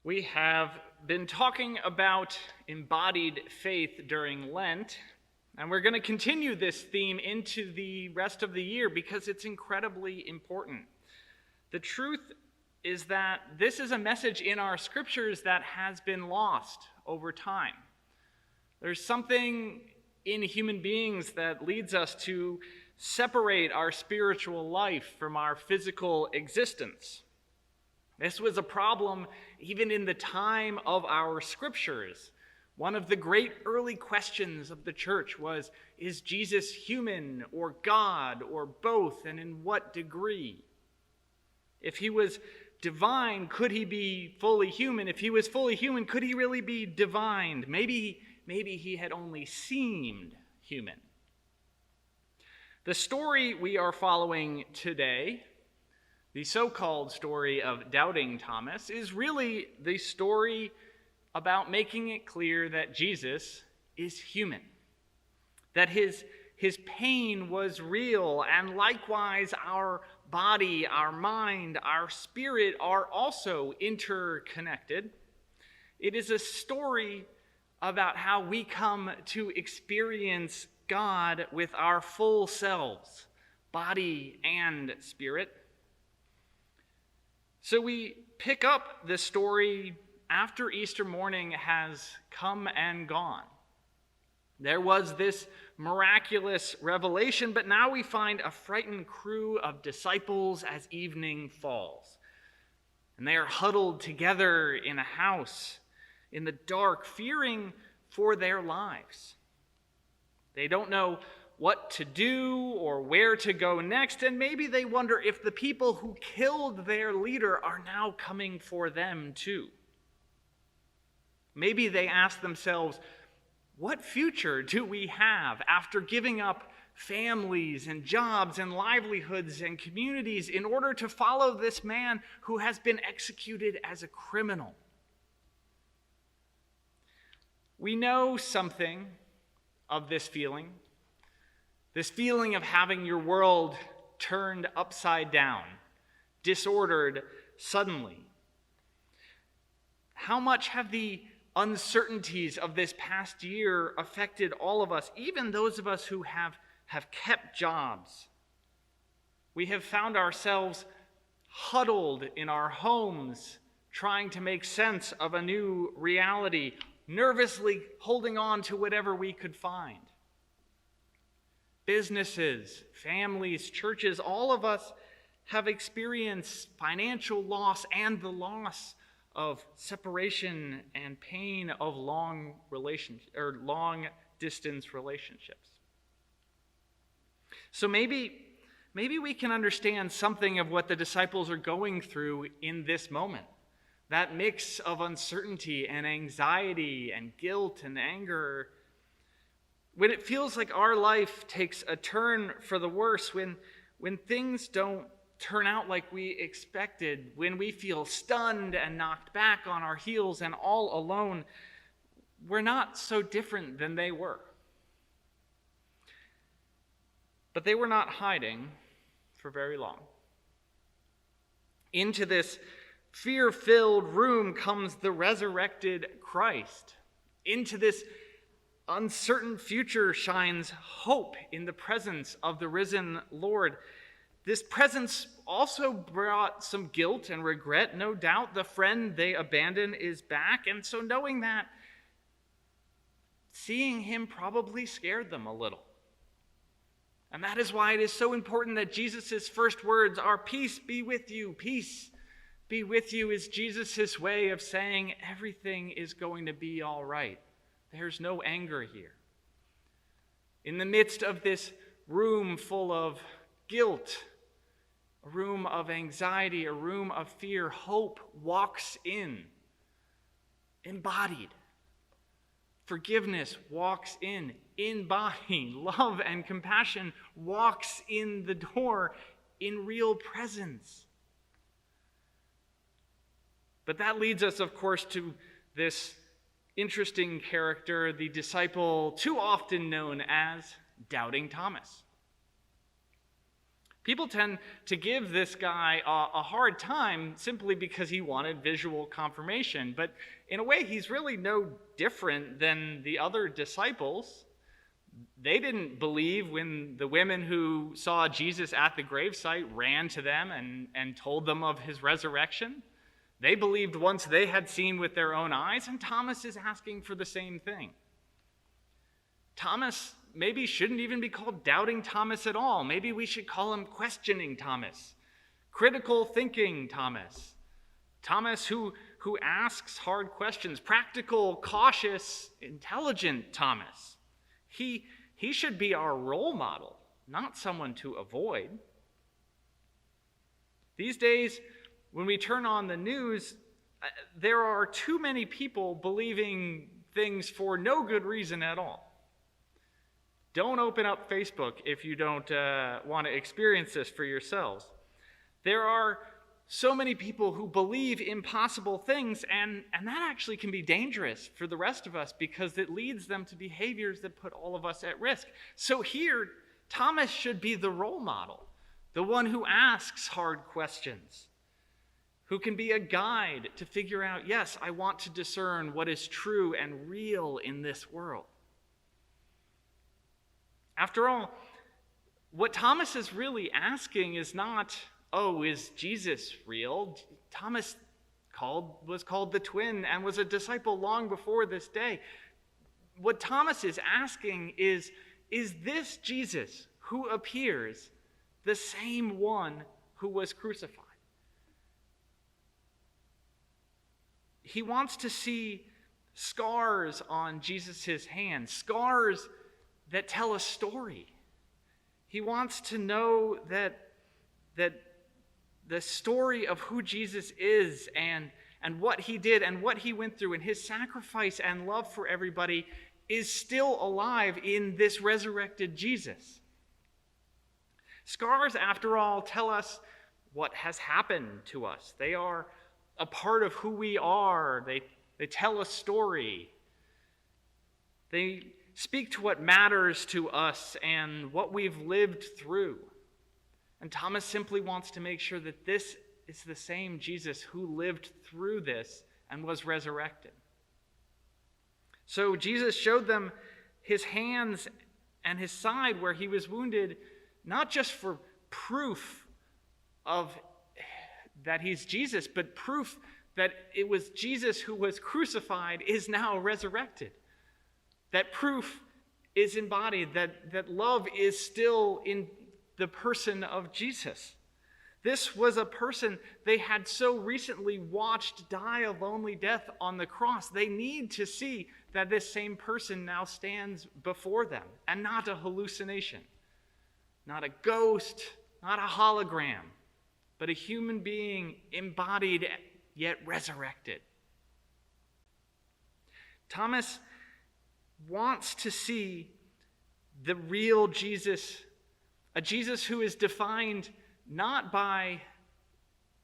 We have been talking about embodied faith during Lent, and we're going to continue this theme into the rest of the year because it's incredibly important. The truth is that this is a message in our scriptures that has been lost over time. There's something in human beings that leads us to separate our spiritual life from our physical existence. This was a problem even in the time of our scriptures. One of the great early questions of the church was, is Jesus human or God or both, and in what degree? If he was divine, could he be fully human? If he was fully human, could he really be divine? Maybe he had only seemed human. The story we are following today, the so-called story of Doubting Thomas, is really the story about making it clear that Jesus is human, that his pain was real, and likewise our body, our mind, our spirit are also interconnected. It is a story about how we come to experience God with our full selves, body and spirit. So we pick up the story after Easter morning has come and gone. There was this miraculous revelation, but now we find a frightened crew of disciples as evening falls. And they are huddled together in a house in the dark, fearing for their lives. They don't know what to do or where to go next, and maybe they wonder if the people who killed their leader are now coming for them too. Maybe they ask themselves, what future do we have after giving up families and jobs and livelihoods and communities in order to follow this man who has been executed as a criminal? We know something of this feeling of having your world turned upside down, disordered suddenly. How much have the uncertainties of this past year affected all of us, even those of us who have kept jobs? We have found ourselves huddled in our homes, trying to make sense of a new reality, nervously holding on to whatever we could find. Businesses, families, churches, all of us have experienced financial loss and the loss of separation and pain of long distance relationships. So maybe we can understand something of what the disciples are going through in this moment. That mix of uncertainty and anxiety and guilt and anger. When it feels like our life takes a turn for the worse, when things don't turn out like we expected, when we feel stunned and knocked back on our heels and all alone, we're not so different than they were. But they were not hiding for very long. Into this fear-filled room comes the resurrected Christ. Into this uncertain future shines hope in the presence of the risen Lord. This presence also brought some guilt and regret. No doubt the friend they abandoned is back, and so knowing that, seeing him probably scared them a little. And that is why it is so important that Jesus' first words are, "Peace be with you." Peace be with you is Jesus' way of saying everything is going to be all right. There's no anger here. In the midst of this room full of guilt, a room of anxiety, a room of fear, hope walks in, embodied. Forgiveness walks in body. Love and compassion walks in the door in real presence. But that leads us, of course, to this interesting character, the disciple too often known as Doubting Thomas. People tend to give this guy a hard time simply because he wanted visual confirmation. But in a way, he's really no different than the other disciples. They didn't believe when the women who saw Jesus at the gravesite ran to them and told them of his resurrection. They believed once they had seen with their own eyes, and Thomas is asking for the same thing. Thomas maybe shouldn't even be called Doubting Thomas at all. Maybe we should call him Questioning Thomas, Critical Thinking Thomas, Thomas who asks hard questions, practical, cautious, intelligent Thomas. He should be our role model, not someone to avoid. These days, when we turn on the news, there are too many people believing things for no good reason at all. Don't open up Facebook if you don't want to experience this for yourselves. There are so many people who believe impossible things, and that actually can be dangerous for the rest of us because it leads them to behaviors that put all of us at risk. So here, Thomas should be the role model, the one who asks hard questions, who can be a guide to figure out, yes, I want to discern what is true and real in this world. After all, what Thomas is really asking is not, oh, is Jesus real? Thomas was called the twin and was a disciple long before this day. What Thomas is asking is this Jesus who appears the same one who was crucified? He wants to see scars on Jesus' hands, scars that tell a story. He wants to know that the story of who Jesus is and what he did and what he went through and his sacrifice and love for everybody is still alive in this resurrected Jesus. Scars, after all, tell us what has happened to us. They are a part of who we are. They tell a story. They speak to what matters to us and what we've lived through. And Thomas simply wants to make sure that this is the same Jesus who lived through this and was resurrected. So Jesus showed them his hands and his side where he was wounded, not just for proof of that he's Jesus, but proof that it was Jesus who was crucified is now resurrected. That proof is embodied, that love is still in the person of Jesus. This was a person they had so recently watched die a lonely death on the cross. They need to see that this same person now stands before them, and not a hallucination, not a ghost, not a hologram, but a human being embodied yet resurrected. Thomas wants to see the real Jesus, a Jesus who is defined not by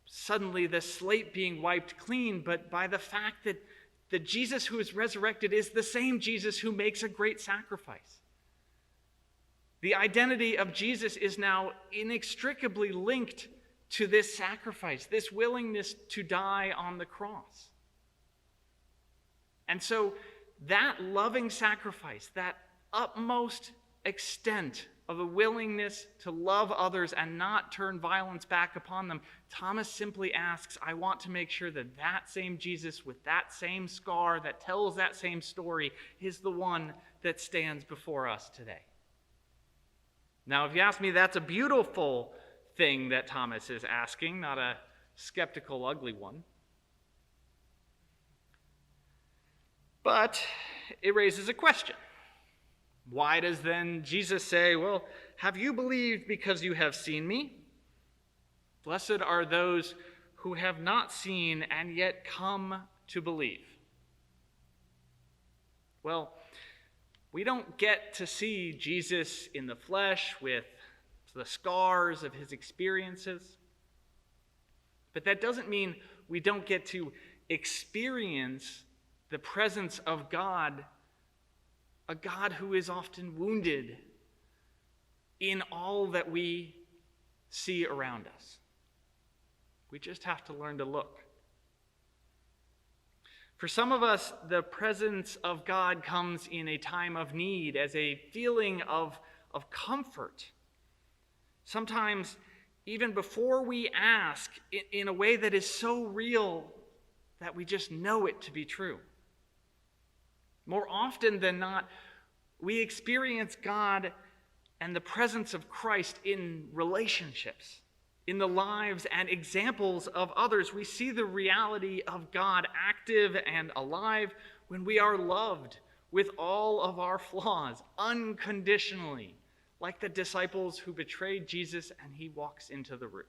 suddenly the slate being wiped clean, but by the fact that the Jesus who is resurrected is the same Jesus who makes a great sacrifice. The identity of Jesus is now inextricably linked to this sacrifice, this willingness to die on the cross. And so that loving sacrifice, that utmost extent of a willingness to love others and not turn violence back upon them, Thomas simply asks, I want to make sure that that same Jesus with that same scar that tells that same story is the one that stands before us today. Now, if you ask me, that's a beautiful thing that Thomas is asking, not a skeptical, ugly one. But it raises a question. Why does then Jesus say, well, have you believed because you have seen me? Blessed are those who have not seen and yet come to believe. Well, we don't get to see Jesus in the flesh with the scars of his experiences. But that doesn't mean we don't get to experience the presence of God, a God who is often wounded in all that we see around us. We just have to learn to look. For some of us, the presence of God comes in a time of need, as a feeling of comfort. Sometimes, even before we ask, in a way that is so real that we just know it to be true. More often than not, we experience God and the presence of Christ in relationships, in the lives and examples of others. We see the reality of God active and alive when we are loved with all of our flaws, unconditionally, like the disciples who betrayed Jesus and he walks into the room.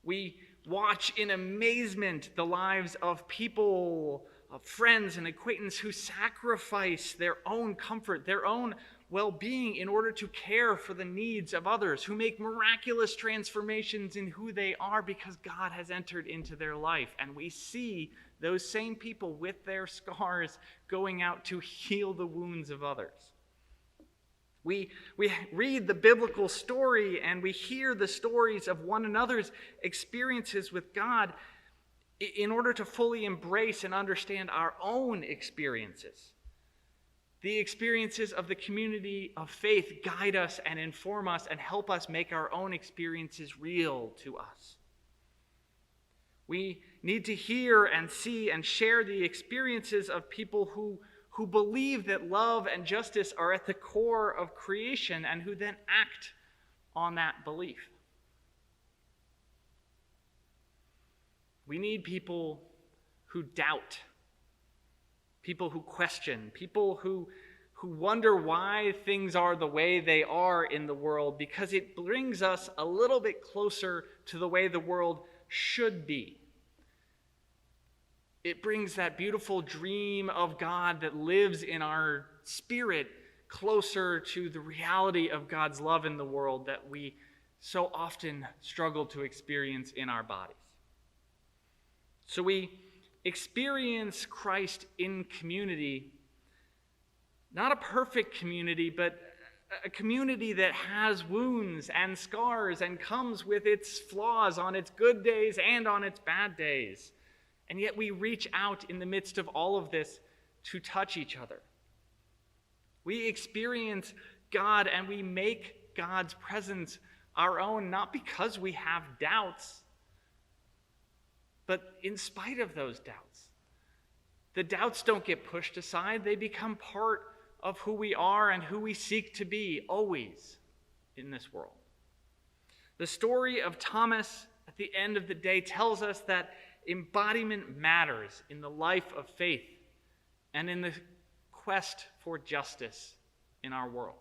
We watch in amazement the lives of people, of friends and acquaintances who sacrifice their own comfort, their own well-being in order to care for the needs of others, who make miraculous transformations in who they are because God has entered into their life. And we see those same people with their scars going out to heal the wounds of others. We read the biblical story and we hear the stories of one another's experiences with God in order to fully embrace and understand our own experiences. The experiences of the community of faith guide us and inform us and help us make our own experiences real to us. We need to hear and see and share the experiences of people who believe that love and justice are at the core of creation and who then act on that belief. We need people who doubt, people who question, people who wonder why things are the way they are in the world, because it brings us a little bit closer to the way the world should be. It brings that beautiful dream of God that lives in our spirit closer to the reality of God's love in the world that we so often struggle to experience in our bodies. So we experience Christ in community, not a perfect community, but a community that has wounds and scars and comes with its flaws on its good days and on its bad days. And yet we reach out in the midst of all of this to touch each other. We experience God and we make God's presence our own, not because we have doubts, but in spite of those doubts. The doubts don't get pushed aside. They become part of who we are and who we seek to be always in this world. The story of Thomas at the end of the day tells us that embodiment matters in the life of faith and in the quest for justice in our world.